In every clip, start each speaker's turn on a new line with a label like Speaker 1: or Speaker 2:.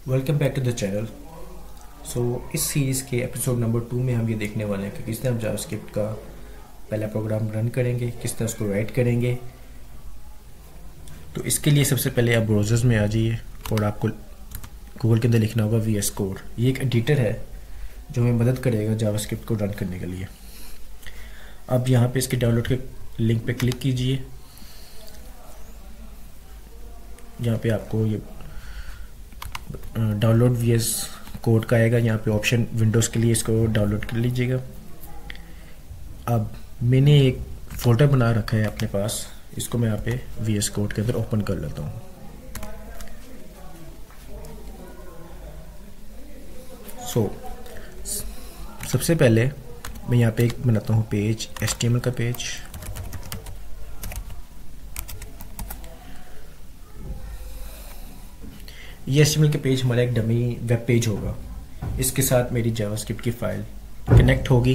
Speaker 1: Welcome back to the channel. So इस series के episode number 2 में हम ये देखने वाले हैं कि किस तरह हम जावास्क्रिप्ट का पहला प्रोग्राम रन करेंगे, किस तरह उसको राइट करेंगे। तो इसके लिए सबसे पहले आप ब्राउज़र्स में आ जाइए और आपको गूगल के अंदर लिखना होगा VS कोड। ये एक एडिटर है जो हमें मदद करेगा जावास्क्रिप्ट को रन करने के लिए। अब यहाँ पे इसके डाउनलोड के लिंक पे क्लिक कीजिए। यहाँ पे आपको ये डाउनलोड VS कोड का आएगा। यहाँ पे ऑप्शन विंडोज़ के लिए इसको डाउनलोड कर लीजिएगा। अब मैंने एक फोल्डर बना रखा है अपने पास, इसको मैं यहाँ पे VS कोड के अंदर ओपन कर लेता हूँ। सबसे पहले मैं यहाँ पे एक बनाता हूँ पेज, HTML का पेज। ये HTML के पेज हमारा एक डमी वेब पेज होगा। इसके साथ मेरी जावास्क्रिप्ट की फाइल कनेक्ट होगी।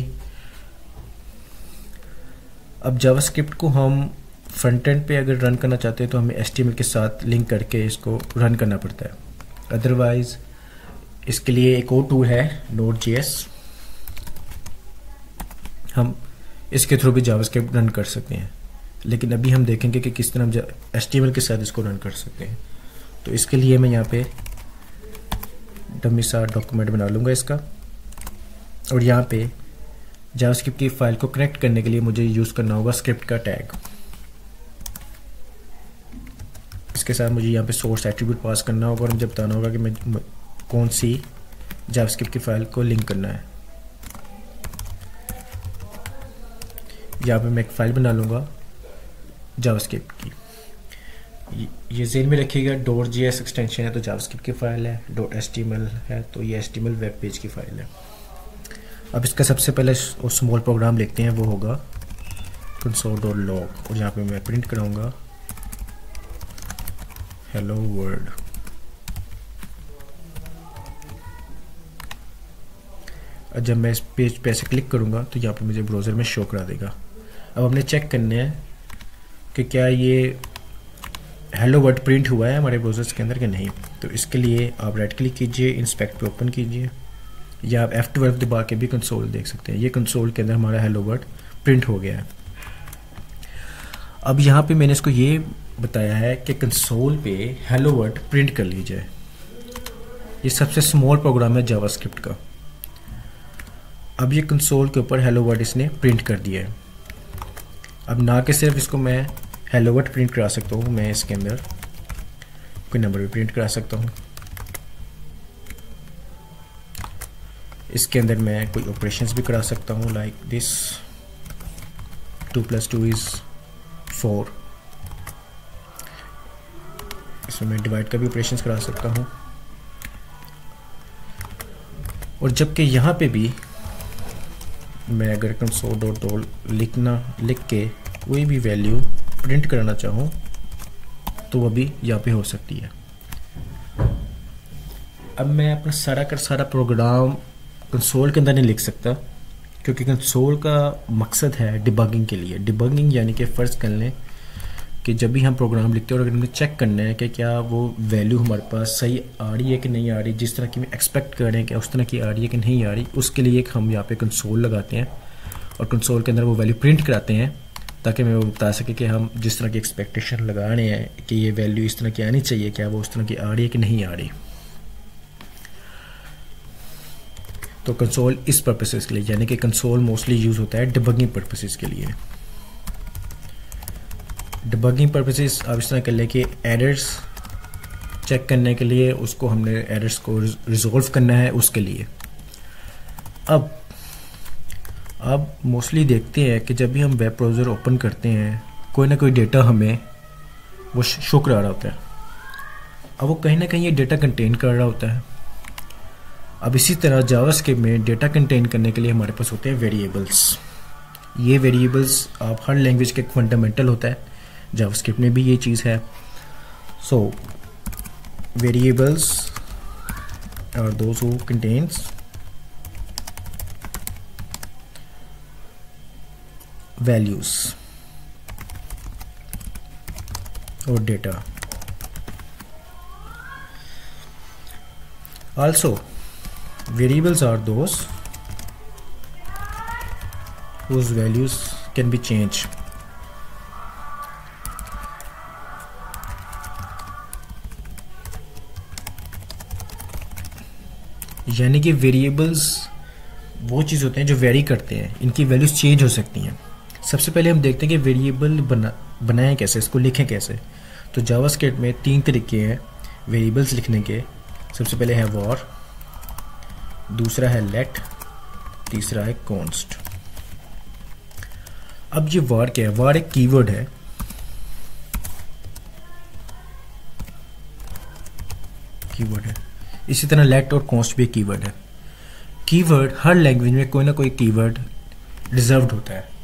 Speaker 1: अब जावास्क्रिप्ट को हम फ्रंट एंड पे अगर रन करना चाहते हैं तो हमें HTML के साथ लिंक करके इसको रन करना पड़ता है। अदरवाइज इसके लिए एक और टूल है Node.js, हम इसके थ्रू भी जावास्क्रिप्ट रन कर सकते हैं। लेकिन अभी हम देखेंगे कि किस तरह हम HTML के साथ इसको रन कर सकते हैं। तो इसके लिए मैं यहाँ पे डमी सा डॉक्यूमेंट बना लूँगा इसका, और यहाँ पे जावास्क्रिप्ट की फाइल को कनेक्ट करने के लिए मुझे यूज़ करना होगा स्क्रिप्ट का टैग। इसके साथ मुझे यहाँ पे सोर्स एट्रीब्यूट पास करना होगा और मुझे बताना होगा कि मैं कौन सी जावास्क्रिप्ट की फाइल को लिंक करना है। यहाँ पे मैं एक फाइल बना लूँगा जावास्क्रिप्ट की। ये ज़हन में रखिएगा .js एक्सटेंशन है तो जावास्क्रिप्ट की फाइल है, .html है तो ये HTML वेब पेज की फाइल है। अब इसका सबसे पहले स्मॉल प्रोग्राम लिखते हैं, वो होगा console.log और यहाँ पे मैं प्रिंट कराऊंगा हेलो वर्ल्ड। जब मैं इस पेज पे ऐसे क्लिक करूंगा तो यहाँ पे मुझे ब्राउज़र में शो करा देगा। अब हमने चेक करना है कि क्या ये हेलो वर्ड प्रिंट हुआ है हमारे ब्राउज़र्स के अंदर कि नहीं। तो इसके लिए आप राइट क्लिक कीजिए, इंस्पेक्ट पे ओपन कीजिए, या आप F12 दबा के भी कंसोल देख सकते हैं। ये कंसोल के अंदर हमारा हेलो वर्ड प्रिंट हो गया है। अब यहाँ पे मैंने इसको ये बताया है कि कंसोल पे हेलो वर्ड प्रिंट कर लीजिए। ये सबसे स्मॉल प्रोग्राम है जावास्क्रिप्ट का। अब ये कंसोल के ऊपर हेलो वर्ड इसने प्रिंट कर दिया है। अब ना कि सिर्फ इसको मैं हेलो वर्ड प्रिंट करा सकता हूँ, मैं इसके अंदर कोई नंबर भी प्रिंट करा सकता हूँ। इसके अंदर मैं कोई ऑपरेशंस भी करा सकता हूँ, लाइक दिस 2 + 2 = 4। इसमें मैं डिवाइड का भी ऑपरेशंस करा सकता हूँ। और जबकि यहाँ पे भी मैं अगर console.log लिख के कोई भी वैल्यू प्रिंट कराना चाहूँ तो वो भी यहाँ पे हो सकती है। अब मैं अपना सारा का सारा प्रोग्राम कंसोल के अंदर नहीं लिख सकता, क्योंकि कंसोल का मकसद है डिबगिंग के लिए। डिबगिंग यानी कि फ़र्ज़ कर लें कि जब भी हम प्रोग्राम लिखते हैं और अगर हमें चेक करना है कि क्या वो वैल्यू हमारे पास सही आ रही है कि नहीं आ रही, जिस तरह की हम एक्सपेक्ट कर रहे हैं कि उस तरह की आ रही है कि नहीं आ रही, उसके लिए हम यहाँ पे कंसोल लगाते हैं और कंसोल के अंदर वो वैल्यू प्रिंट कराते हैं, ताकि मैं वो बता सके कि हम जिस तरह की एक्सपेक्टेशन लगा रहे हैं कि ये वैल्यू इस तरह की आनी चाहिए, क्या वो उस तरह की आ रही है कि नहीं आ रही। तो कंसोल इस पर्पसेस के लिए, यानी कि कंसोल मोस्टली यूज़ होता है डिबगिंग पर्पसेस के लिए। डिबगिंग पर्पसेस आप इस तरह कर लें कि एरर्स चेक करने के लिए, उसको हमने एरर्स को रिजॉल्व करना है उसके लिए। अब मोस्टली देखते हैं कि जब भी हम वेब ब्राउज़र ओपन करते हैं कोई ना कोई डेटा हमें वो शो करा रहा होता है। अब वो कहीं ना कहीं ये डेटा कंटेन कर रहा होता है। अब इसी तरह जावास्क्रिप्ट में डेटा कंटेन करने के लिए हमारे पास होते हैं वेरिएबल्स। ये वेरिएबल्स आप हर लैंग्वेज के फंडामेंटल होता है, जावास्क्रिप्ट में भी ये चीज़ है। So variables are those who contents values और डेटा। Also, variables are those whose values can be changed. यानी कि वेरिएबल्स वो चीज़ होते हैं जो वेरी करते हैं, इनकी वैल्यूज चेंज हो सकती हैं। सबसे पहले हम देखते हैं कि वेरिएबल बनाएं कैसे, इसको लिखें कैसे। तो जावास्क्रिप्ट में 3 तरीके हैं वेरिएबल्स लिखने के। सबसे पहले है var, दूसरा है let, तीसरा है const। अब ये var क्या है? var एक कीवर्ड है। इसी तरह let और const भी एक कीवर्ड है। कीवर्ड हर लैंग्वेज में कोई ना कोई कीवर्ड रिजर्व्ड होता है।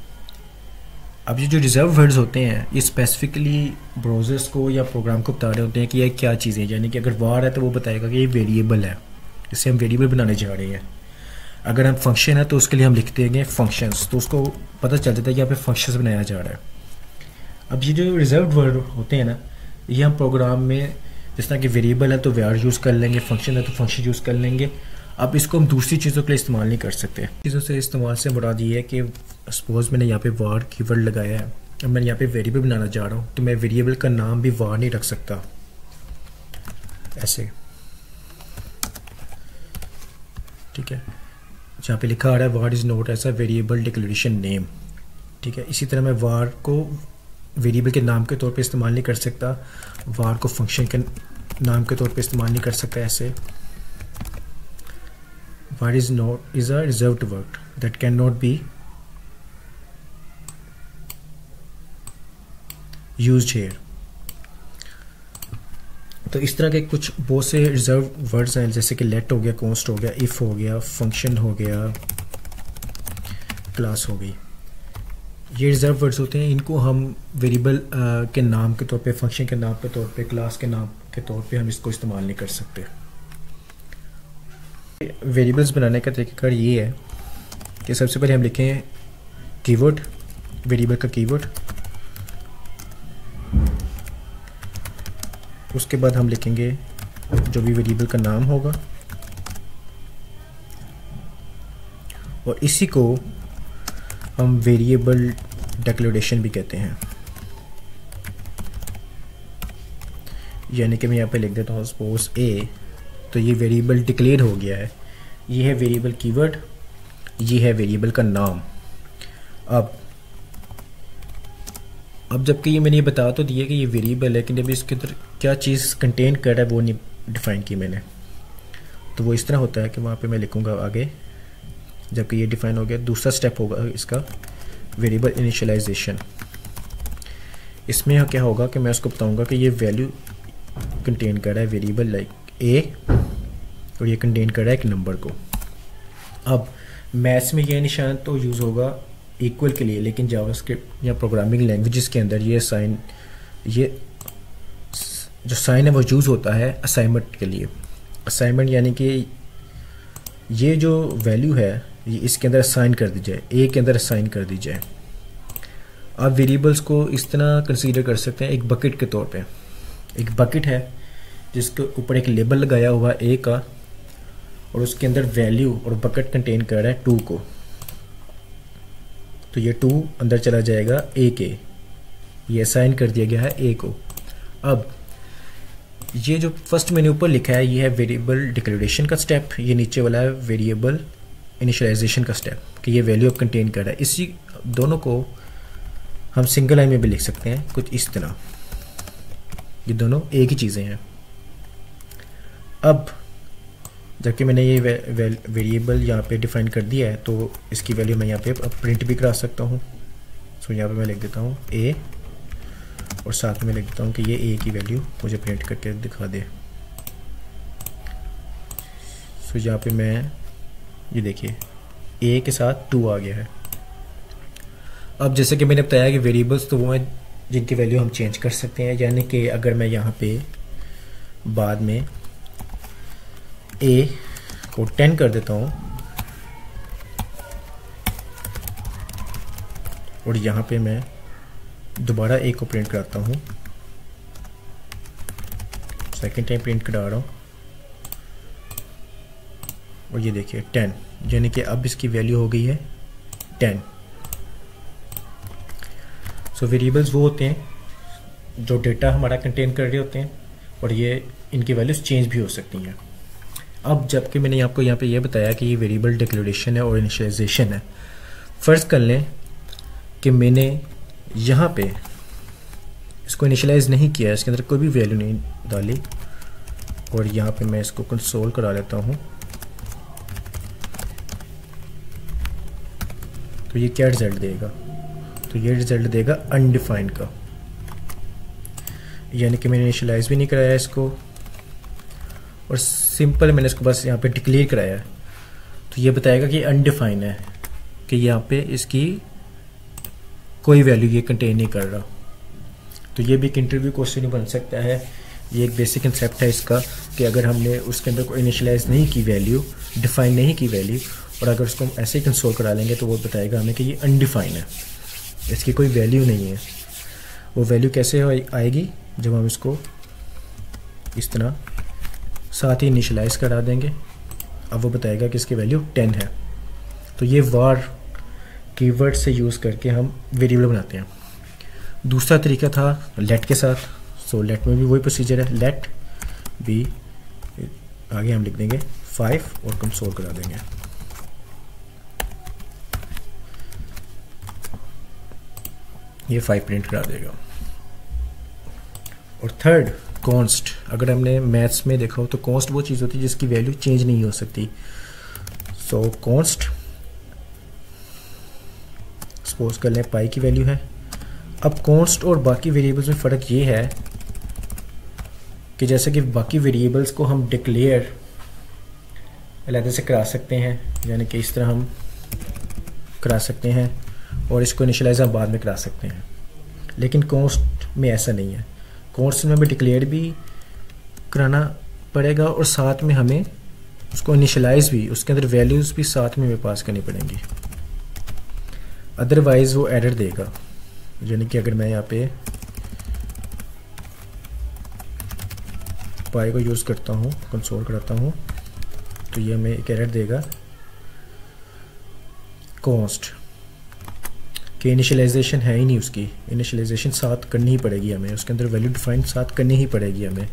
Speaker 1: अब ये जो रिजर्व वर्ड्स होते हैं ये स्पेसिफिकली ब्राउज़र्स को या प्रोग्राम को बता रहे होते हैं कि ये क्या चीज़ है। यानी कि अगर var है तो वो बताएगा कि ये वेरिएबल है, इसे हम वेरिएबल बनाने जा रहे हैं। अगर हम फंक्शन है तो उसके लिए हम लिखते हैं फंक्शंस, तो उसको पता चल जाता है कि यहाँ पे फंक्शंस बनाया जा रहा है। अब ये जो रिजर्व वर्ड होते हैं ना, ये हम प्रोग्राम में जिस तरह कि वेरिएबल है तो var यूज़ कर लेंगे, फंक्शन है तो फंक्शन यूज़ कर लेंगे। अब इसको हम दूसरी चीज़ों के लिए इस्तेमाल नहीं कर सकते। चीज़ों से इस्तेमाल से मुराद ये है कि सपोज मैंने यहाँ पे var कीवर्ड लगाया है, अब मैं यहाँ पे वेरिएबल बनाना चाह रहा हूँ, तो मैं वेरिएबल का नाम भी var नहीं रख सकता ऐसे, ठीक है। जहाँ पे लिखा आ रहा है var is not as a variable declaration name, ठीक है। इसी तरह मैं var को वेरिएबल के नाम के तौर पे इस्तेमाल नहीं कर सकता, var को फंक्शन के नाम के तौर पे इस्तेमाल नहीं कर सकता ऐसे। var is a reserved word that cannot be used here। तो इस तरह के कुछ बहुत से रिजर्व वर्ड्स हैं, जैसे कि let हो गया, const हो गया, if हो गया, function हो गया, class हो गई। ये रिजर्व वर्ड्स होते हैं, इनको हम वेरिएबल के नाम के तौर पे, फंक्शन के नाम के तौर पे, क्लास के नाम के तौर पे हम इसको इस्तेमाल नहीं कर सकते। वेरिएबल्स बनाने का तरीका ये है कि सबसे पहले हम लिखें कीवर्ड, वेरिएबल का कीवर्ड। उसके बाद हम लिखेंगे जो भी वेरिएबल का नाम होगा, और इसी को हम वेरिएबल डिक्लेरेशन भी कहते हैं। यानी कि मैं यहाँ पे लिख देता हूँ सपोज a, तो ये वेरिएबल डिक्लेयर हो गया है। ये है वेरिएबल कीवर्ड, ये है वेरिएबल का नाम। अब जबकि ये मैंने ये बता तो दिया कि ये वेरिएबल है, लेकिन अभी इसके अंदर क्या चीज़ कंटेन कर रहा है वो नहीं डिफाइन की मैंने। तो वो इस तरह होता है कि वहाँ पे मैं लिखूँगा आगे, जबकि ये डिफाइन हो गया। दूसरा स्टेप होगा इसका वेरिएबल इनिशियलाइजेशन। इसमें क्या होगा कि मैं उसको बताऊँगा कि ये वैल्यू कंटेन कर रहा है वेरिएबल लाइक a, और ये कंटेन कर रहा है एक नंबर को। अब मैथ्स में ये निशान तो यूज़ होगा इक्वल के लिए, लेकिन जावास्क्रिप्ट या प्रोग्रामिंग लैंग्वेजेस के अंदर ये जो साइन है वो यूज़ होता है असाइनमेंट के लिए। असाइनमेंट यानी कि ये जो वैल्यू है ये इसके अंदर असाइन कर दी जाए, ए के अंदर असाइन कर दी जाए। आप वेरिएबल्स को इस तरह कंसीडर कर सकते हैं एक बकेट के तौर पे। एक बकेट है जिसके ऊपर एक लेबल लगाया हुआ है ए का, और उसके अंदर वैल्यू और बकेट कंटेन कर रहा है 2 को। तो ये 2 अंदर चला जाएगा ए के, ये असाइन कर दिया गया है ए को। अब ये जो फर्स्ट मैंने ऊपर लिखा है ये है वेरिएबल डिक्लेरेशन का स्टेप, ये नीचे वाला है वेरिएबल इनिशियलाइजेशन का स्टेप कि ये वैल्यू अब कंटेन कर रहा है। इसी दोनों को हम सिंगल लाइन में भी लिख सकते हैं कुछ इस तरह, ये दोनों एक ही चीज़ें हैं। अब जबकि मैंने ये वेरिएबल यहाँ पे डिफाइन कर दिया है तो इसकी वैल्यू मैं यहाँ पे अब प्रिंट भी करा सकता हूँ। सो यहाँ पे मैं लिख देता हूँ a, और साथ में लिख देता हूँ कि ये a की वैल्यू मुझे प्रिंट करके दिखा दे। सो यहाँ पे मैं ये देखिए a के साथ 2 आ गया है। अब जैसे कि मैंने बताया कि वेरिएबल्स तो वो हैं जिनकी वैल्यू हम चेंज कर सकते हैं। यानी कि अगर मैं यहाँ पे बाद में a को 10 कर देता हूँ और यहाँ पे मैं दोबारा a को प्रिंट कराता हूँ, सेकेंड टाइम प्रिंट करा रहा हूँ, और ये देखिए 10, यानी कि अब इसकी वैल्यू हो गई है 10। सो वेरिएबल्स वो होते हैं जो डेटा हमारा कंटेन कर रहे होते हैं, और ये इनकी वैल्यूज चेंज भी हो सकती हैं। अब जबकि मैंने आपको यहाँ पे ये बताया कि ये वेरिएबल डिक्लेरेशन है और इनिशियलाइजेशन है, फ़र्ज़ कर लें कि मैंने यहाँ पे इसको इनिशियलाइज नहीं किया, इसके अंदर कोई भी वैल्यू नहीं डाली, और यहाँ पे मैं इसको कंसोल करा लेता हूँ, तो ये क्या रिजल्ट देगा? तो ये रिजल्ट देगा अनडिफाइंड का, यानी कि मैंने इनिशियलाइज भी नहीं कराया इसको, और सिंपल मैंने इसको बस यहाँ पे डिक्लेयर कराया है। तो ये बताएगा कि अनडिफाइंड है, कि यहाँ पे इसकी कोई वैल्यू ये कंटेन नहीं कर रहा। तो ये भी एक इंटरव्यू क्वेश्चन बन सकता है। ये एक बेसिक कंसेप्ट है इसका कि अगर हमने उसके अंदर कोई इनिशियलाइज नहीं की वैल्यू, डिफाइन नहीं की वैल्यू, और अगर उसको हम ऐसे ही कंसोल करा लेंगे तो वो बताएगा हमें कि ये अनडिफाइंड है, इसकी कोई वैल्यू नहीं है। वो वैल्यू कैसे आएगी? जब हम इसको इस तरह साथ ही इनिशियलाइज करा देंगे, अब वो बताएगा कि इसकी वैल्यू 10 है। तो ये var कीवर्ड से यूज़ करके हम वेरिएबल बनाते हैं। दूसरा तरीका था let के साथ। सो let में भी वही प्रोसीजर है, let भी आगे हम लिख देंगे 5 और कंसोल करा देंगे। ये 5 प्रिंट करा देगा। और थर्ड कॉन्स्ट, अगर हमने मैथ्स में देखा हो तो कॉन्स्ट वो चीज़ होती है जिसकी वैल्यू चेंज नहीं हो सकती। सो कॉन्स्ट सपोज कर लें पाई की वैल्यू है। अब कॉन्स्ट और बाकी वेरिएबल्स में फ़र्क ये है कि जैसे कि बाकी वेरिएबल्स को हम डिक्लेयर अलग से करा सकते हैं, यानी कि इस तरह हम करा सकते हैं, और इसको इनिशियलाइज हम बाद में करा सकते हैं। लेकिन कॉन्स्ट में ऐसा नहीं है। कॉन्स्ट में हमें डिक्लेयर भी कराना पड़ेगा और साथ में हमें उसको इनिशियलाइज भी, उसके अंदर वैल्यूज़ भी साथ में हमें पास करनी पड़ेंगी, अदरवाइज़ वो एरर देगा। यानी कि अगर मैं यहाँ पे पाई को यूज़ करता हूँ, कंसोल कराता हूँ, तो ये हमें एक एरर देगा कॉन्स्ट कि इनिशियलाइजेशन है ही नहीं, उसकी इनिशियलाइजेशन साथ करनी ही पड़ेगी हमें, उसके अंदर वैल्यू डिफाइन साथ करनी ही पड़ेगी हमें।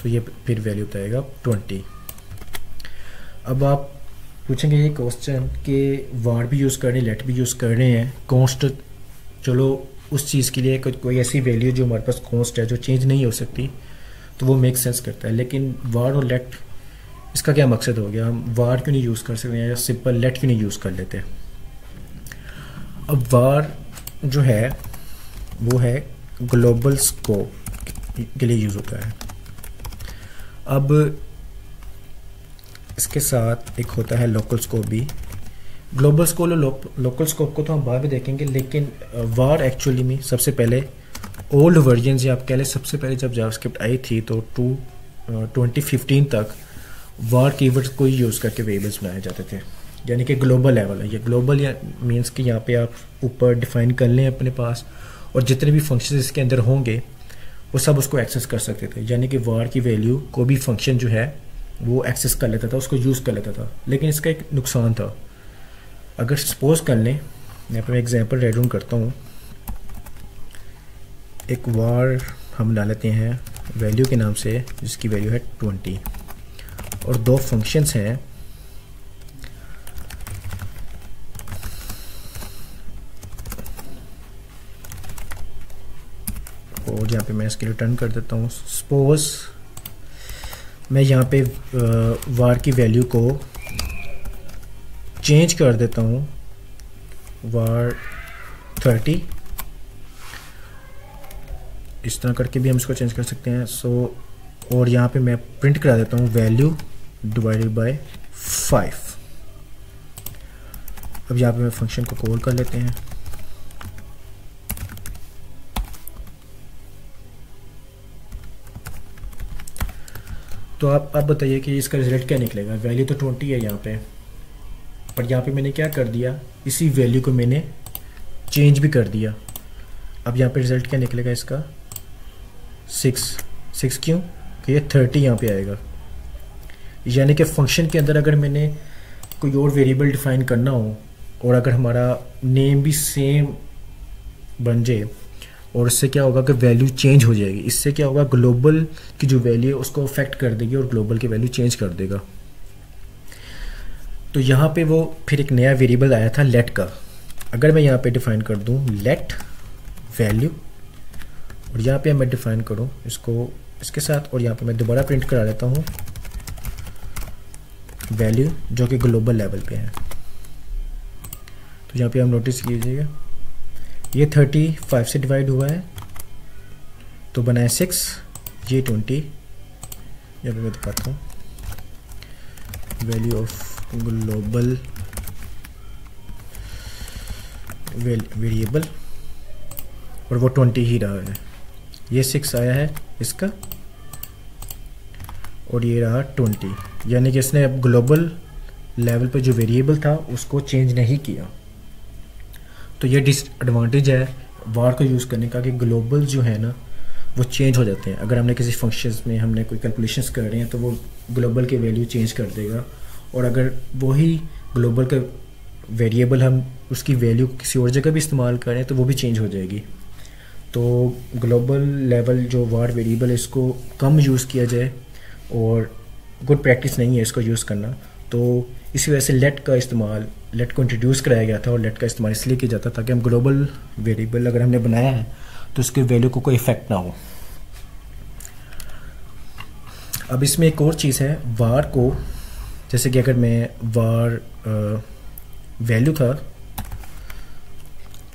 Speaker 1: तो ये फिर वैल्यू बताएगा 20। अब आप पूछेंगे ये क्वेश्चन कि var भी यूज़ कर रहे हैं, let भी यूज़ कर रहे हैं, कॉन्स्ट चलो उस चीज़ के लिए कोई ऐसी वैल्यू जो हमारे पास कॉन्स्ट है जो चेंज नहीं हो सकती, तो वो मेक सेंस करता है। लेकिन var और let इसका क्या मकसद हो गया? हम var क्यों नहीं यूज़ कर सकते हैं या सिंपल let क्यों नहीं यूज़ कर लेते? अब var जो है वो है ग्लोबल स्कोप के लिए यूज़ होता है। अब इसके साथ एक होता है लोकल स्कोप भी। ग्लोबल स्कोप और लोकल स्कोप को तो हम बाद में देखेंगे, लेकिन var एक्चुअली में सबसे पहले ओल्ड वर्जन या आप कह लें सबसे पहले जब जावास्क्रिप्ट आई थी तो 2015 तक var कीवर्ड को ही यूज़ करके वेरिएबल्स बनाए जाते थे, यानी कि ग्लोबल लेवल है। ये ग्लोबल या मीन्स कि यहाँ पे आप ऊपर डिफाइन कर लें अपने पास, और जितने भी फंक्शन इसके अंदर होंगे वो सब उसको एक्सेस कर सकते थे। यानी कि var की वैल्यू को भी फंक्शन जो है वो एक्सेस कर लेता था, उसको यूज़ कर लेता था। लेकिन इसका एक नुकसान था। अगर सपोज कर लें, यहाँ पर मैं एग्जांपल राइट डाउन करता हूँ, एक var हम डाल लेते हैं वैल्यू के नाम से जिसकी वैल्यू है 20, और दो फंक्शंस हैं और यहाँ पे मैं इसके रिटर्न कर देता हूँ। सपोज मैं यहाँ पे var की वैल्यू को चेंज कर देता हूँ var 30, इस तरह करके भी हम इसको चेंज कर सकते हैं। और यहाँ पे मैं प्रिंट करा देता हूँ वैल्यू डिवाइडेड बाय 5। अब यहाँ पे मैं फंक्शन को कॉल कर लेते हैं। तो आप बताइए कि इसका रिजल्ट क्या निकलेगा? वैल्यू तो 20 है यहाँ पे, पर यहाँ पे मैंने क्या कर दिया, इसी वैल्यू को मैंने चेंज भी कर दिया। अब यहाँ पे रिजल्ट क्या निकलेगा इसका? 6 क्यों? कि ये 30 यहाँ पे आएगा। यानी कि फंक्शन के अंदर अगर मैंने कोई और वेरिएबल डिफाइन करना हो और अगर हमारा नेम भी सेम बन जाए, और इससे क्या होगा कि वैल्यू चेंज हो जाएगी। इससे क्या होगा, ग्लोबल की जो वैल्यू है उसको अफेक्ट कर देगी और ग्लोबल की वैल्यू चेंज कर देगा। तो यहाँ पे वो फिर एक नया वेरिएबल आया था लेट का। अगर मैं यहाँ पे डिफाइन कर दूँ लेट वैल्यू, और यहाँ पे मैं डिफाइन करूँ इसको इसके साथ, और यहाँ पे मैं दोबारा प्रिंट करा लेता हूँ वैल्यू जो कि ग्लोबल लेवल पे है। तो यहाँ पे हम नोटिस कीजिएगा ये 35 से डिवाइड हुआ है तो बना है 6, ये 20। यहाँ पे मैं दिखाता हूँ वैल्यू ऑफ ग्लोबल वेरिएबल, और वो 20 ही रहा है। ये 6 आया है इसका और ये रहा 20, यानी कि इसने अब ग्लोबल लेवल पे जो वेरिएबल था उसको चेंज नहीं किया। तो ये डिसएडवांटेज है वार को यूज़ करने का कि ग्लोबल जो है ना वो चेंज हो जाते हैं। अगर हमने किसी फंक्शंस में हमने कोई कैलकुलेशंस कर रहे हैं तो वो ग्लोबल के वैल्यू चेंज कर देगा, और अगर वही ग्लोबल का वेरिएबल हम उसकी वैल्यू किसी और जगह भी इस्तेमाल करें तो वो भी चेंज हो जाएगी। तो ग्लोबल लेवल जो वार वेरिएबल है इसको कम यूज़ किया जाए, और गुड प्रैक्टिस नहीं है इसको यूज़ करना। तो इसी वजह से लेट को इंट्रोड्यूस कराया गया था, और लेट का इस्तेमाल इसलिए किया जाता था ताकि हम ग्लोबल वेरिएबल अगर हमने बनाया है तो उसके वैल्यू को कोई इफेक्ट ना हो। अब इसमें एक और चीज़ है वार को, जैसे कि अगर मैं वार वैल्यू था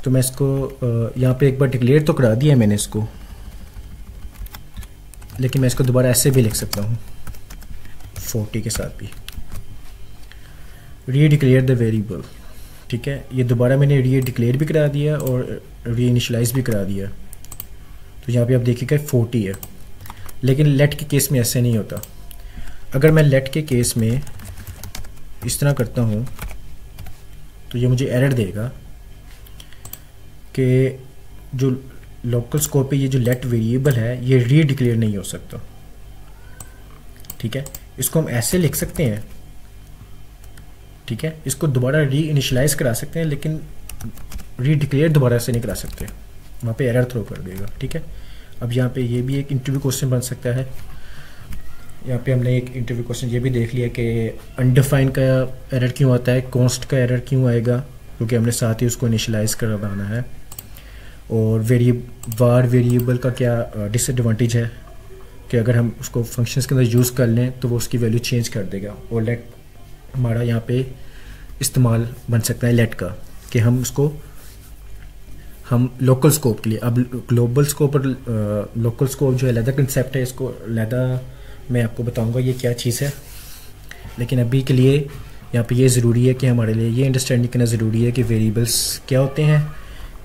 Speaker 1: तो मैं इसको यहाँ पे एक बार डिक्लेयर तो करा दिया है मैंने इसको, लेकिन मैं इसको दोबारा ऐसे भी लिख सकता हूँ 40 के साथ भी, री डिक्लेयर द वेरिएबल। ठीक है, ये दोबारा मैंने री डिक्लेयर भी करा दिया और री इनिशलाइज भी करा दिया। तो यहाँ पे आप देखिएगा 40 है, लेकिन लेट के केस में ऐसे नहीं होता। अगर मैं लेट के केस में इस तरह करता हूँ तो ये मुझे एरर देगा कि जो लोकल स्कोप पे ये जो लेट वेरिएबल है ये री डिक्लेयर नहीं हो सकता। ठीक है, इसको हम ऐसे लिख सकते हैं। ठीक है, इसको दोबारा री इनिशलाइज करा सकते हैं, लेकिन री डिक्लेयर दोबारा से नहीं करा सकते, वहाँ पे एरर थ्रो कर देगा। ठीक है, अब यहाँ पे ये भी एक इंटरव्यू क्वेश्चन बन सकता है। यहाँ पे हमने एक इंटरव्यू क्वेश्चन ये भी देख लिया कि अनडिफाइन का एरर क्यों आता है, कॉन्स्ट का एरर क्यों आएगा, क्योंकि हमने साथ ही उसको इनिशलाइज करवाना है। और वार वेरिएबल का क्या डिसएडवांटेज है कि अगर हम उसको फंक्शंस के अंदर यूज़ कर लें तो वो उसकी वैल्यू चेंज कर देगा। और लेट हमारा यहाँ पे इस्तेमाल बन सकता है लेट का, कि हम उसको हम लोकल स्कोप के लिए, अब ग्लोबल स्कोप और लोकल स्कोप जो अलग कंसेप्ट है, इसको अलग मैं आपको बताऊंगा ये क्या चीज़ है। लेकिन अभी के लिए यहाँ पे ये ज़रूरी है कि हमारे लिए ये अंडरस्टैंडिंग करना ज़रूरी है कि वेरिएबल्स क्या होते हैं,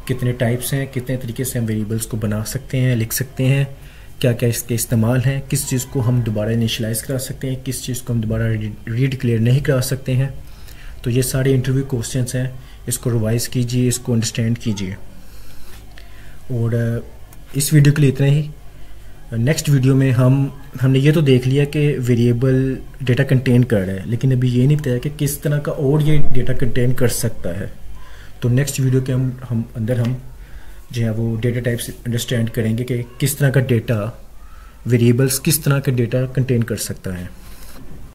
Speaker 1: कितने टाइप्स हैं, कितने तरीके से हम वेरिएबल्स को बना सकते हैं, लिख सकते हैं, क्या क्या इसके इस्तेमाल हैं, किस चीज़ को हम दोबारा इनिशलाइज करा सकते हैं, किस चीज़ को हम दोबारा री डिक्लेयर नहीं करा सकते हैं। तो ये सारे इंटरव्यू क्वेश्चंस हैं, इसको रिवाइज़ कीजिए, इसको अंडरस्टैंड कीजिए। और इस वीडियो के लिए इतना ही। नेक्स्ट वीडियो में हमने ये तो देख लिया कि वेरिएबल डेटा कंटेन कर रहा है, लेकिन अभी ये नहीं बताया कि किस तरह का और ये डेटा कंटेन कर सकता है। तो नेक्स्ट वीडियो के हम जो है वो डेटा टाइप्स अंडरस्टैंड करेंगे कि किस तरह का डेटा वेरिएबल्स किस तरह का डेटा कंटेन कर सकता है।